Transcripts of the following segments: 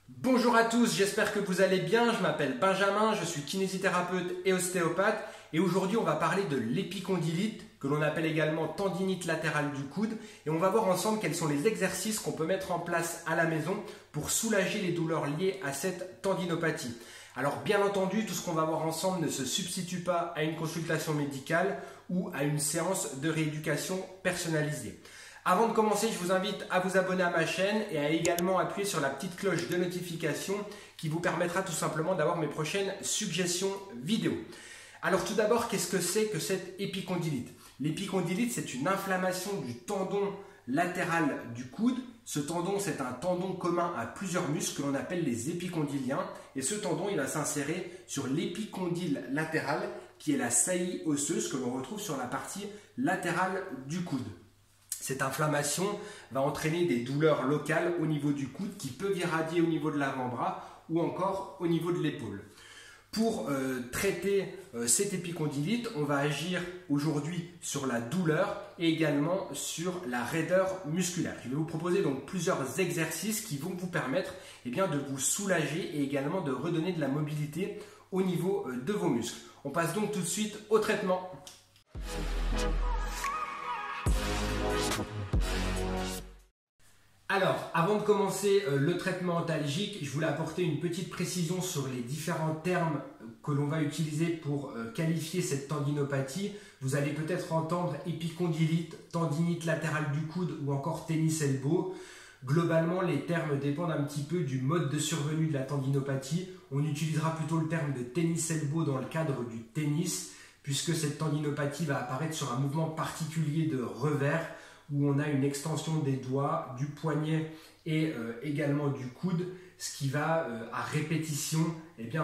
Bonjour à tous, j'espère que vous allez bien. Je m'appelle Benjamin, je suis kinésithérapeute et ostéopathe et aujourd'hui on va parler de l'épicondylite que l'on appelle également tendinite latérale du coude et on va voir ensemble quels sont les exercices qu'on peut mettre en place à la maison pour soulager les douleurs liées à cette tendinopathie. Alors bien entendu, tout ce qu'on va voir ensemble ne se substitue pas à une consultation médicale ou à une séance de rééducation personnalisée. Avant de commencer, je vous invite à vous abonner à ma chaîne et à également appuyer sur la petite cloche de notification qui vous permettra tout simplement d'avoir mes prochaines suggestions vidéo. Alors tout d'abord, qu'est-ce que c'est que cette épicondylite? L'épicondylite, c'est une inflammation du tendon latéral du coude. Ce tendon, c'est un tendon commun à plusieurs muscles que l'on appelle les épicondyliens. Et ce tendon, il va s'insérer sur l'épicondyle latéral, qui est la saillie osseuse que l'on retrouve sur la partie latérale du coude. Cette inflammation va entraîner des douleurs locales au niveau du coude qui peuvent irradier au niveau de l'avant-bras ou encore au niveau de l'épaule. Pour traiter cette épicondylite, on va agir aujourd'hui sur la douleur et également sur la raideur musculaire. Je vais vous proposer donc plusieurs exercices qui vont vous permettre de vous soulager et également de redonner de la mobilité au niveau de vos muscles. On passe donc tout de suite au traitement. Alors, avant de commencer le traitement antalgique, je voulais apporter une petite précision sur les différents termes que l'on va utiliser pour qualifier cette tendinopathie. Vous allez peut-être entendre épicondylite, tendinite latérale du coude ou encore tennis elbow. Globalement, les termes dépendent un petit peu du mode de survenue de la tendinopathie. On utilisera plutôt le terme de tennis elbow dans le cadre du tennis, puisque cette tendinopathie va apparaître sur un mouvement particulier de revers, où on a une extension des doigts, du poignet et également du coude, ce qui va à répétition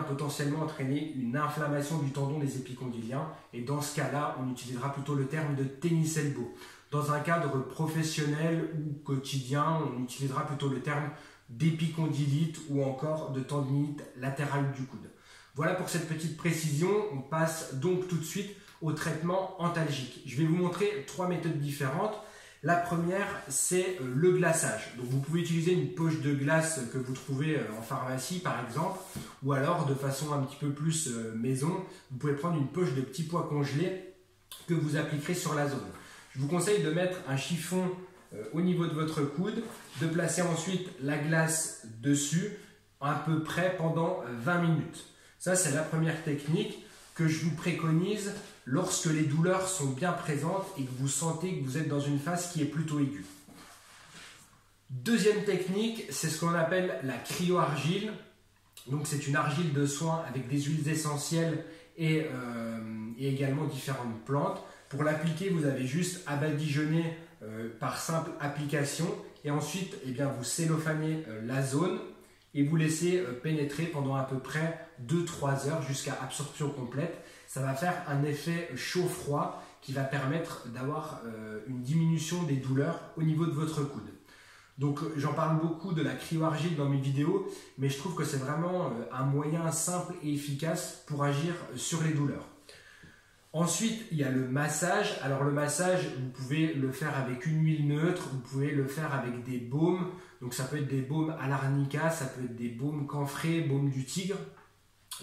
potentiellement entraîner une inflammation du tendon des épicondyliens. Et dans ce cas-là, on utilisera plutôt le terme de tennis elbow. Dans un cadre professionnel ou quotidien, on utilisera plutôt le terme d'épicondylite ou encore de tendinite latérale du coude. Voilà pour cette petite précision. On passe donc tout de suite au traitement antalgique. Je vais vous montrer 3 méthodes différentes. La première, c'est le glaçage. Donc vous pouvez utiliser une poche de glace que vous trouvez en pharmacie par exemple, ou alors de façon un petit peu plus maison, vous pouvez prendre une poche de petits pois congelés que vous appliquerez sur la zone. Je vous conseille de mettre un chiffon au niveau de votre coude, de placer ensuite la glace dessus à peu près pendant 20 minutes. Ça, c'est la première technique que je vous préconise lorsque les douleurs sont bien présentes et que vous sentez que vous êtes dans une phase qui est plutôt aiguë. Deuxième technique, c'est ce qu'on appelle la cryoargile. Donc c'est une argile de soin avec des huiles essentielles et également différentes plantes. Pour l'appliquer, vous avez juste à badigeonner par simple application et ensuite vous cellophanez la zone et vous laissez pénétrer pendant à peu près 2-3 heures jusqu'à absorption complète. Ça va faire un effet chaud-froid qui va permettre d'avoir une diminution des douleurs au niveau de votre coude. Donc j'en parle beaucoup de la cryoargile dans mes vidéos, mais je trouve que c'est vraiment un moyen simple et efficace pour agir sur les douleurs. Ensuite, il y a le massage. Alors le massage, vous pouvez le faire avec une huile neutre, vous pouvez le faire avec des baumes. Donc ça peut être des baumes à l'arnica, ça peut être des baumes camphrés, baumes du tigre.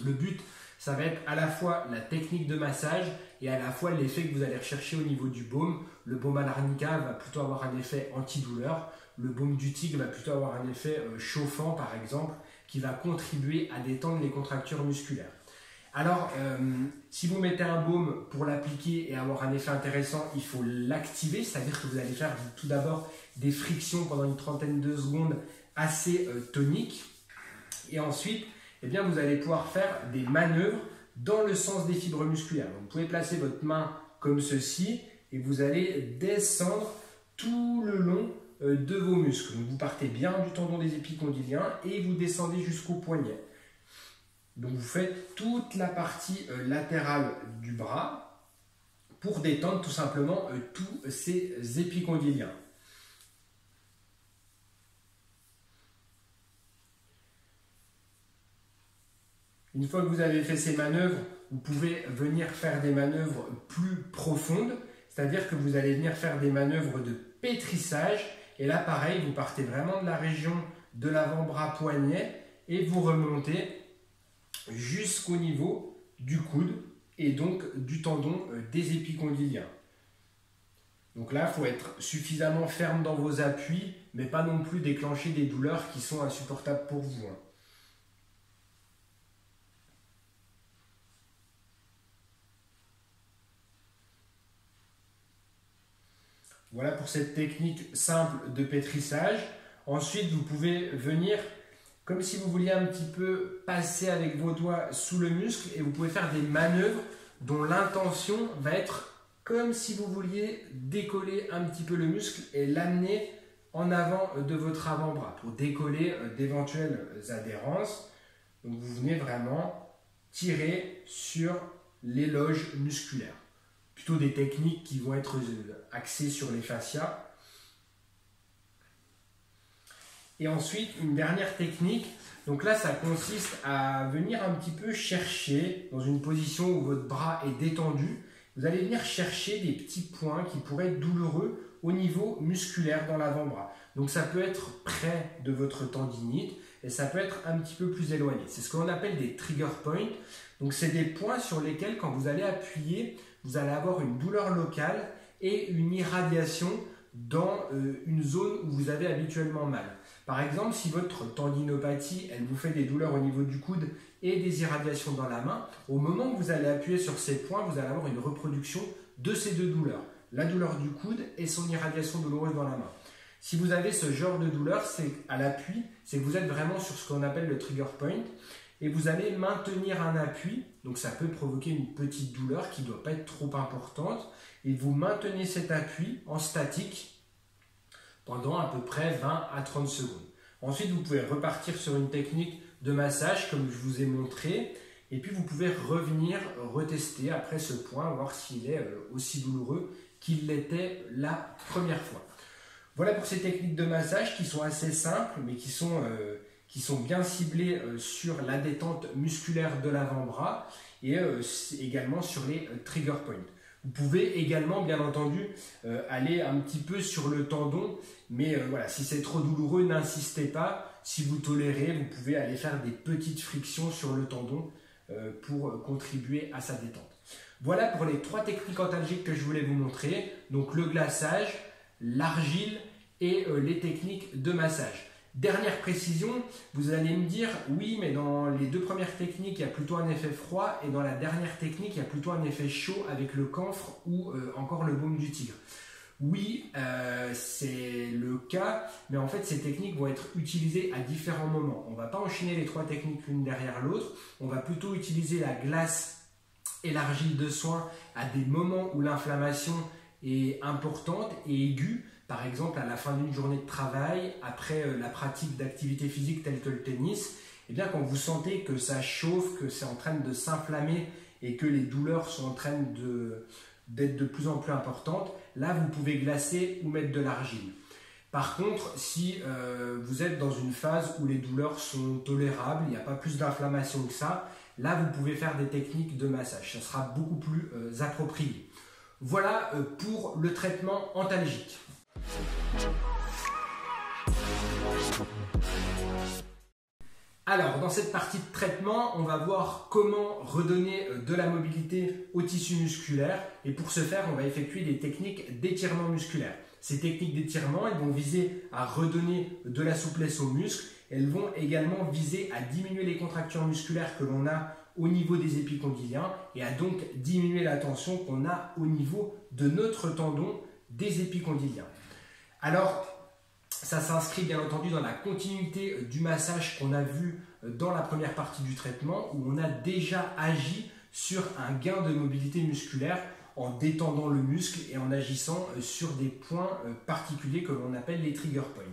Le but, ça va être à la fois la technique de massage et à la fois l'effet que vous allez rechercher au niveau du baume. Le baume à l'arnica va plutôt avoir un effet antidouleur. Le baume du tigre va plutôt avoir un effet chauffant par exemple, qui va contribuer à détendre les contractures musculaires. Alors, si vous mettez un baume pour l'appliquer et avoir un effet intéressant, il faut l'activer, c'est-à-dire que vous allez faire tout d'abord des frictions pendant une trentaine de secondes assez toniques. Et ensuite, vous allez pouvoir faire des manœuvres dans le sens des fibres musculaires. Donc, vous pouvez placer votre main comme ceci et vous allez descendre tout le long de vos muscles. Donc, vous partez bien du tendon des épicondyliens et vous descendez jusqu'au poignet. Donc vous faites toute la partie latérale du bras pour détendre tout simplement tous ces épicondyliens. Une fois que vous avez fait ces manœuvres, vous pouvez venir faire des manœuvres plus profondes, c'est-à-dire que vous allez venir faire des manœuvres de pétrissage. Et là, pareil, vous partez vraiment de la région de l'avant-bras poignet et vous remontez jusqu'au niveau du coude et donc du tendon des épicondyliens. Donc là, il faut être suffisamment ferme dans vos appuis, mais pas non plus déclencher des douleurs qui sont insupportables pour vous. Voilà pour cette technique simple de pétrissage. Ensuite, vous pouvez venir comme si vous vouliez un petit peu passer avec vos doigts sous le muscle et vous pouvez faire des manœuvres dont l'intention va être comme si vous vouliez décoller un petit peu le muscle et l'amener en avant de votre avant-bras pour décoller d'éventuelles adhérences. Donc vous venez vraiment tirer sur les loges musculaires. Plutôt des techniques qui vont être axées sur les fascias. Et ensuite, une dernière technique. Donc là, ça consiste à venir un petit peu chercher dans une position où votre bras est détendu. Vous allez venir chercher des petits points qui pourraient être douloureux au niveau musculaire dans l'avant-bras. Donc ça peut être près de votre tendinite et ça peut être un petit peu plus éloigné. C'est ce qu'on appelle des trigger points. Donc c'est des points sur lesquels quand vous allez appuyer, vous allez avoir une douleur locale et une irradiation dans une zone où vous avez habituellement mal. Par exemple, si votre tendinopathie, elle vous fait des douleurs au niveau du coude et des irradiations dans la main, au moment où vous allez appuyer sur ces points, vous allez avoir une reproduction de ces deux douleurs. La douleur du coude et son irradiation douloureuse dans la main. Si vous avez ce genre de douleur, c'est à l'appui, c'est que vous êtes vraiment sur ce qu'on appelle le trigger point et vous allez maintenir un appui, donc ça peut provoquer une petite douleur qui ne doit pas être trop importante et vous maintenez cet appui en statique pendant à peu près 20 à 30 secondes. Ensuite, vous pouvez repartir sur une technique de massage comme je vous ai montré et puis vous pouvez revenir retester après ce point, voir s'il est aussi douloureux qu'il l'était la première fois. Voilà pour ces techniques de massage qui sont assez simples mais qui sont bien ciblées sur la détente musculaire de l'avant-bras et également sur les trigger points. Vous pouvez également, bien entendu, aller un petit peu sur le tendon, mais voilà, si c'est trop douloureux, n'insistez pas. Si vous tolérez, vous pouvez aller faire des petites frictions sur le tendon pour contribuer à sa détente. Voilà pour les 3 techniques antalgiques que je voulais vous montrer, donc le glaçage, l'argile et les techniques de massage. Dernière précision, vous allez me dire, oui, mais dans les 2 premières techniques, il y a plutôt un effet froid et dans la dernière technique, il y a plutôt un effet chaud avec le camphre ou encore le baume du tigre. Oui, c'est le cas, mais en fait, ces techniques vont être utilisées à différents moments. On ne va pas enchaîner les 3 techniques l'une derrière l'autre, on va plutôt utiliser la glace et l'argile de soin à des moments où l'inflammation est importante et aiguë. Par exemple, à la fin d'une journée de travail, après la pratique d'activités physiques telles que le tennis, eh bien, quand vous sentez que ça chauffe, que c'est en train de s'inflammer et que les douleurs sont en train d'être de plus en plus importantes, là, vous pouvez glacer ou mettre de l'argile. Par contre, si vous êtes dans une phase où les douleurs sont tolérables, il n'y a pas plus d'inflammation que ça, là, vous pouvez faire des techniques de massage. Ça sera beaucoup plus approprié. Voilà pour le traitement antalgique. Alors, dans cette partie de traitement, on va voir comment redonner de la mobilité au tissu musculaire et pour ce faire, on va effectuer des techniques d'étirement musculaire. Ces techniques d'étirement, elles vont viser à redonner de la souplesse aux muscles. Elles vont également viser à diminuer les contractures musculaires que l'on a au niveau des épicondyliens et à donc diminuer la tension qu'on a au niveau de notre tendon des épicondyliens. Alors, ça s'inscrit bien entendu dans la continuité du massage qu'on a vu dans la première partie du traitement où on a déjà agi sur un gain de mobilité musculaire en détendant le muscle et en agissant sur des points particuliers que l'on appelle les trigger points.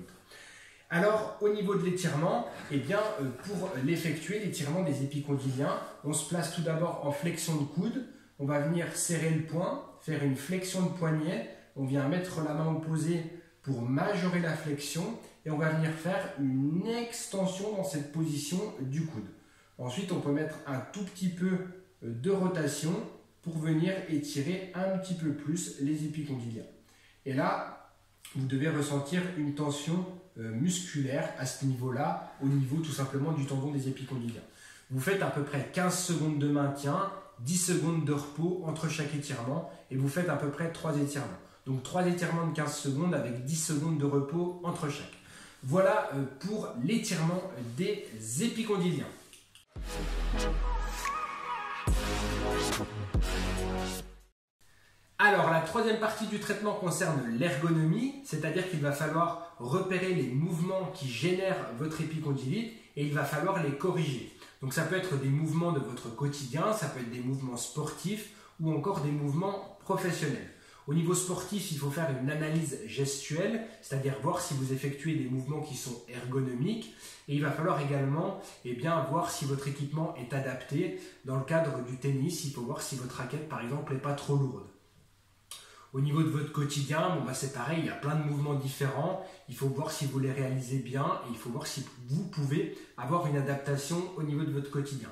Alors, au niveau de l'étirement, eh bien, pour l'effectuer, l'étirement des épicondyliens, on se place tout d'abord en flexion de coude, on va venir serrer le poing, faire une flexion de poignet, on vient mettre la main opposée pour majorer la flexion et on va venir faire une extension dans cette position du coude. Ensuite, on peut mettre un tout petit peu de rotation pour venir étirer un petit peu plus les épicondyliens. Et là, vous devez ressentir une tension musculaire à ce niveau-là, au niveau tout simplement du tendon des épicondyliens. Vous faites à peu près 15 secondes de maintien, 10 secondes de repos entre chaque étirement et vous faites à peu près 3 étirements. Donc 3 étirements de 15 secondes avec 10 secondes de repos entre chaque. Voilà pour l'étirement des épicondyliens. Alors, la troisième partie du traitement concerne l'ergonomie, c'est-à-dire qu'il va falloir repérer les mouvements qui génèrent votre épicondylite et il va falloir les corriger. Donc ça peut être des mouvements de votre quotidien, ça peut être des mouvements sportifs ou encore des mouvements professionnels. Au niveau sportif, il faut faire une analyse gestuelle, c'est-à-dire voir si vous effectuez des mouvements qui sont ergonomiques. Et il va falloir également voir si votre équipement est adapté. Dans le cadre du tennis, il faut voir si votre raquette, par exemple, n'est pas trop lourde. Au niveau de votre quotidien, c'est pareil, il y a plein de mouvements différents. Il faut voir si vous les réalisez bien et il faut voir si vous pouvez avoir une adaptation au niveau de votre quotidien.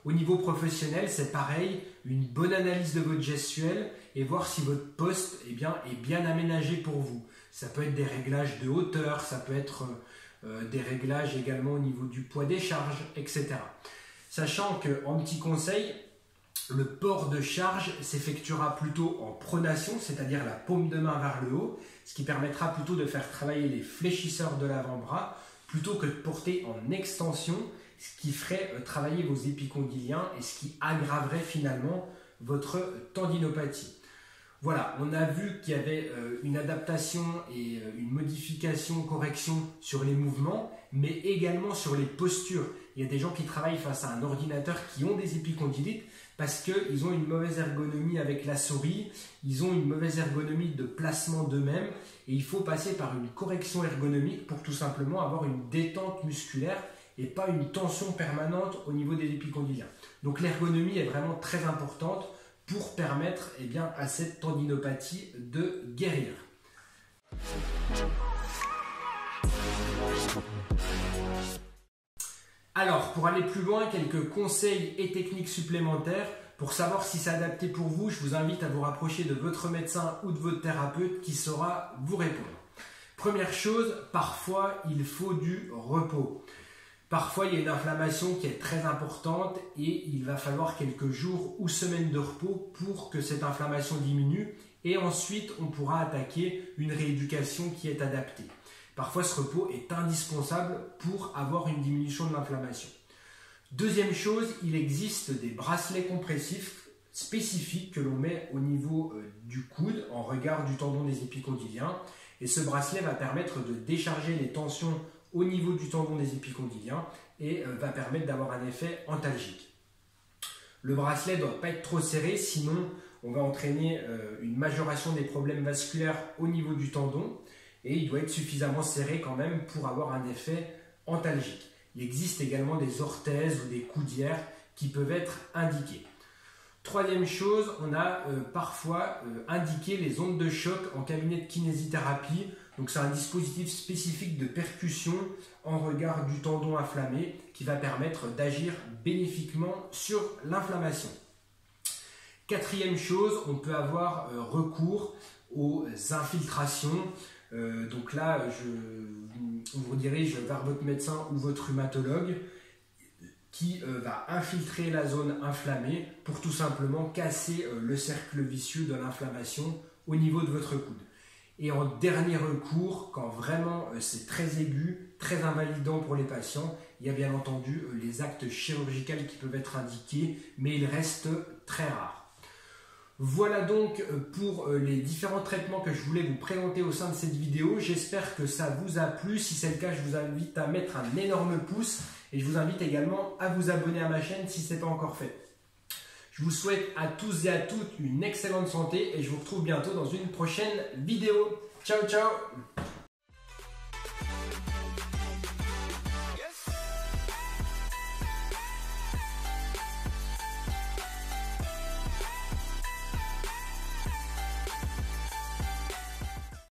Au niveau professionnel, c'est pareil, une bonne analyse de votre gestuelle et voir si votre poste est bien aménagé pour vous. Ça peut être des réglages de hauteur, ça peut être des réglages également au niveau du poids des charges, etc. Sachant qu'en petit conseil, le port de charge s'effectuera plutôt en pronation, c'est-à-dire la paume de main vers le haut, ce qui permettra plutôt de faire travailler les fléchisseurs de l'avant-bras plutôt que de porter en extension, ce qui ferait travailler vos épicondyliens et ce qui aggraverait finalement votre tendinopathie. Voilà, on a vu qu'il y avait une adaptation et une modification, correction sur les mouvements, mais également sur les postures. Il y a des gens qui travaillent face à un ordinateur qui ont des épicondylites parce qu'ils ont une mauvaise ergonomie avec la souris, ils ont une mauvaise ergonomie de placement d'eux-mêmes et il faut passer par une correction ergonomique pour tout simplement avoir une détente musculaire et pas une tension permanente au niveau des épicondyliens. Donc l'ergonomie est vraiment très importante pour permettre à cette tendinopathie de guérir. Alors, pour aller plus loin, quelques conseils et techniques supplémentaires. Pour savoir si c'est adapté pour vous, je vous invite à vous rapprocher de votre médecin ou de votre thérapeute qui saura vous répondre. Première chose, parfois il faut du repos. Parfois, il y a une inflammation qui est très importante et il va falloir quelques jours ou semaines de repos pour que cette inflammation diminue et ensuite on pourra attaquer une rééducation qui est adaptée. Parfois, ce repos est indispensable pour avoir une diminution de l'inflammation. Deuxième chose, il existe des bracelets compressifs spécifiques que l'on met au niveau du coude en regard du tendon des épicondyliens et ce bracelet va permettre de décharger les tensions au niveau du tendon des épicondyliens et va permettre d'avoir un effet antalgique. Le bracelet ne doit pas être trop serré, sinon on va entraîner une majoration des problèmes vasculaires au niveau du tendon et il doit être suffisamment serré quand même pour avoir un effet antalgique. Il existe également des orthèses ou des coudières qui peuvent être indiquées. Troisième chose, on a parfois indiqué les ondes de choc en cabinet de kinésithérapie. Donc c'est un dispositif spécifique de percussion en regard du tendon inflammé qui va permettre d'agir bénéfiquement sur l'inflammation. Quatrième chose, on peut avoir recours aux infiltrations. Donc là, on vous dirige vers votre médecin ou votre rhumatologue qui va infiltrer la zone inflammée pour tout simplement casser le cercle vicieux de l'inflammation au niveau de votre coude. Et en dernier recours, quand vraiment c'est très aigu, très invalidant pour les patients, il y a bien entendu les actes chirurgicaux qui peuvent être indiqués, mais ils restent très rares. Voilà donc pour les différents traitements que je voulais vous présenter au sein de cette vidéo. J'espère que ça vous a plu. Si c'est le cas, je vous invite à mettre un énorme pouce et je vous invite également à vous abonner à ma chaîne si ce n'est pas encore fait. Je vous souhaite à tous et à toutes une excellente santé et je vous retrouve bientôt dans une prochaine vidéo. Ciao, ciao!